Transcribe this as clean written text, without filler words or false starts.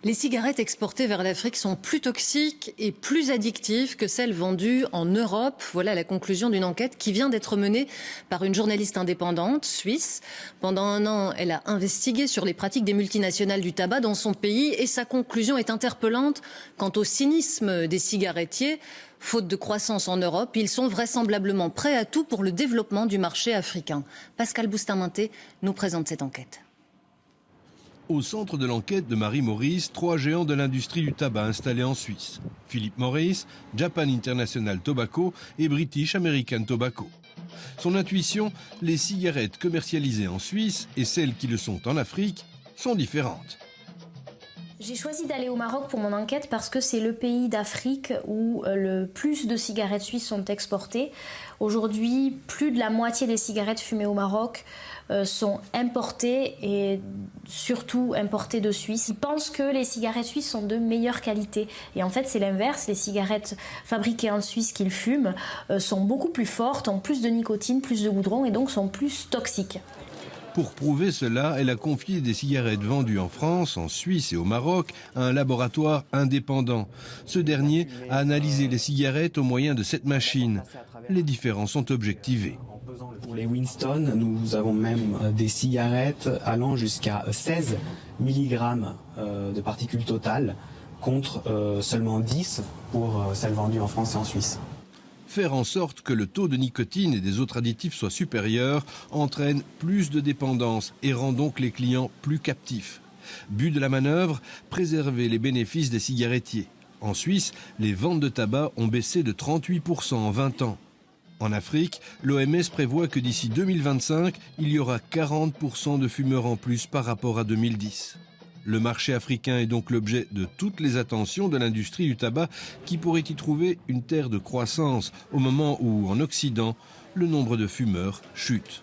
Les cigarettes exportées vers l'Afrique sont plus toxiques et plus addictives que celles vendues en Europe. Voilà la conclusion d'une enquête qui vient d'être menée par une journaliste indépendante suisse. Pendant un an, elle a investigué sur les pratiques des multinationales du tabac dans son pays et sa conclusion est interpellante quant au cynisme des cigarettiers. Faute de croissance en Europe, ils sont vraisemblablement prêts à tout pour le développement du marché africain. Pascal Bustamante nous présente cette enquête. Au centre de l'enquête de Marie Maurice, 3 géants de l'industrie du tabac installés en Suisse. Philip Morris, Japan International Tobacco et British American Tobacco. Son intuition, les cigarettes commercialisées en Suisse et celles qui le sont en Afrique sont différentes. J'ai choisi d'aller au Maroc pour mon enquête parce que c'est le pays d'Afrique où le plus de cigarettes suisses sont exportées. Aujourd'hui, plus de la moitié des cigarettes fumées au Maroc sont importées et surtout importées de Suisse. Ils pensent que les cigarettes suisses sont de meilleure qualité. Et en fait, c'est l'inverse. Les cigarettes fabriquées en Suisse qu'ils fument sont beaucoup plus fortes, ont plus de nicotine, plus de goudron et donc sont plus toxiques. Pour prouver cela, elle a confié des cigarettes vendues en France, en Suisse et au Maroc à un laboratoire indépendant. Ce dernier a analysé les cigarettes au moyen de cette machine. Les différences sont objectivées. Pour les Winston, nous avons même des cigarettes allant jusqu'à 16 mg de particules totales contre seulement 10 pour celles vendues en France et en Suisse. Faire en sorte que le taux de nicotine et des autres additifs soit supérieur entraîne plus de dépendance et rend donc les clients plus captifs. But de la manœuvre, préserver les bénéfices des cigarettiers. En Suisse, les ventes de tabac ont baissé de 38% en 20 ans. En Afrique, l'OMS prévoit que d'ici 2025, il y aura 40% de fumeurs en plus par rapport à 2010. Le marché africain est donc l'objet de toutes les attentions de l'industrie du tabac qui pourrait y trouver une terre de croissance au moment où, en Occident, le nombre de fumeurs chute.